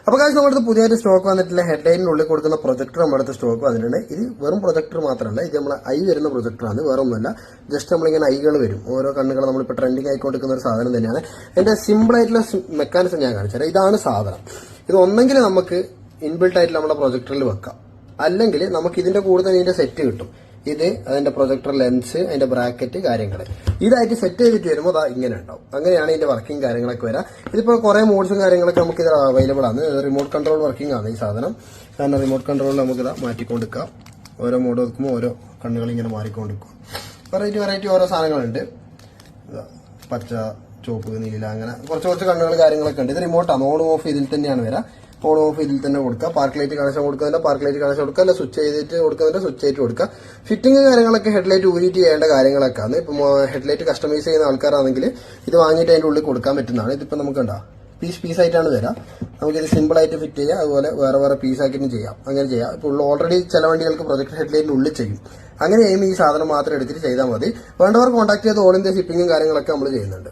അപ്പോൾ കാശ് നമ്മുടെ അടുത്ത് പുതിയൊരു സ്റ്റോക്ക് വന്നിട്ടില്ല. ഹെഡ്ലൈറ്റിന്റെ ഉള്ളിൽ കൊടുക്കുന്ന പ്രൊജക്ടർ നമ്മുടെ അടുത്ത് സ്റ്റോക്ക് വന്നിട്ടുണ്ട്. ഇത് വെറും പ്രൊജക്ടർ മാത്രമല്ല, ഇത് നമ്മളെ ഐ വരുന്ന പ്രൊജക്ടറാണ്, വേറെ ഒന്നുമല്ല. ജസ്റ്റ് നമ്മളിങ്ങനെ ഐകൾ വരും, ഓരോ കണ്ണുകൾ നമ്മളിപ്പോൾ ട്രെൻഡിങ് ആയിക്കൊണ്ടിരിക്കുന്ന ഒരു സാധനം തന്നെയാണ്. എന്റെ സിമ്പിൾ ആയിട്ടുള്ള മെക്കാനിസം ഞാൻ കാണിച്ചു തരാം. ഇതാണ് സാധനം. ഇത് ഒന്നെങ്കിൽ നമുക്ക് ഇൻബിൽട്ട് ആയിട്ട് നമ്മുടെ പ്രൊജക്ടറിൽ വെക്കാം, അല്ലെങ്കിൽ നമുക്ക് ഇതിന്റെ കൂടെ തന്നെ ഇതിന്റെ സെറ്റ് കിട്ടും. ഇത് അതിന്റെ പ്രൊജക്ടർ ലെൻസ്, അതിന്റെ ബ്രാക്കറ്റ്, കാര്യങ്ങൾ ഇതായിട്ട് സെറ്റ് ചെയ്തിട്ട് വരുമ്പോൾ അതാ ഇങ്ങനെ ഉണ്ടാവും. അങ്ങനെയാണ് ഇതിന്റെ വർക്കിംഗ് കാര്യങ്ങളൊക്കെ വരാം. ഇതിപ്പോൾ കുറെ മോഡ്സും കാര്യങ്ങളൊക്കെ നമുക്ക് ഇത് അവൈലബിൾ ആണ്. റിമോട്ട് കൺട്രോൾ വർക്കിംഗ് ആണ് ഈ സാധനം. കാരണം റിമോട്ട് കൺട്രോളിൽ നമുക്കിത് മാറ്റിക്കൊണ്ടിരിക്കാം. ഓരോ മോഡ് വെക്കുമ്പോൾ ഓരോ കണ്ണുകൾ ഇങ്ങനെ മാറിക്കൊണ്ടിരിക്കും. വെറൈറ്റി ഓരോ സാധനങ്ങളുണ്ട്. പച്ച, ചുവപ്പ്, നീല, അങ്ങനെ കുറച്ച് കണ്ണുകൾ കാര്യങ്ങളൊക്കെ ഉണ്ട്. ഇത് റിമോട്ടാണ്, ഓൺ ഓഫ് ഇതിൽ തന്നെയാണ് വരാം. ഓൺ ഓഫ് ഇതിൽ തന്നെ കൊടുക്കുക. പാർക്ക് ലൈറ്റ് കണക്ഷൻ കൊടുക്കുന്നതിന്റെ പാർക്ക് ലൈറ്റ് കണക്ഷൻ കൊടുക്കുക, അല്ല സ്വിച്ച് ചെയ്തിട്ട് കൊടുക്കുന്നതിന്റെ സ്വിച്ച് ചെയ്തിട്ട് കൊടുക്കുക. ഫിറ്റിംഗ് കാര്യങ്ങളൊക്കെ ഹെഡ്ലൈറ്റ് ഊരിയിട്ട് ചെയ്യേണ്ട കാര്യങ്ങളൊക്കെ ആണ്. ഇപ്പം ഹെഡ്ലൈറ്റ് കസ്റ്റമൈസ് ചെയ്യുന്ന ആൾക്കാരാണെങ്കിൽ ഇത് വാങ്ങിയിട്ട് അതിന്റെ ഉള്ളിൽ കൊടുക്കാൻ പറ്റുന്നതാണ്. ഇതിപ്പോൾ നമുക്ക് ഉണ്ടാവും പീസായിട്ടാണ് വരാം. നമുക്കിത് സിമ്പിൾ ആയിട്ട് ഫിറ്റ് ചെയ്യാം, അതുപോലെ വേറെ പീസാക്കിയിട്ടും ചെയ്യാം. അങ്ങനെ ചെയ്യാം. ഇപ്പോൾ ഓൾറെഡി ചില വണ്ടികൾക്ക് പ്രൊജക്ടർ ഹെഡ്ലൈറ്റിന്റെ ഉള്ളിൽ ചെയ്യും. അങ്ങനെ ചെയ്യുമ്പോൾ ഈ സാധനം മാത്രം എടുത്തിട്ട് ചെയ്താൽ മതി. വേണ്ടവർ കോൺടാക്ട് ചെയ്ത് ഓൾ ഇന്ത്യ ഷിപ്പിംഗും കാര്യങ്ങളൊക്കെ നമ്മൾ ചെയ്യുന്നുണ്ട്.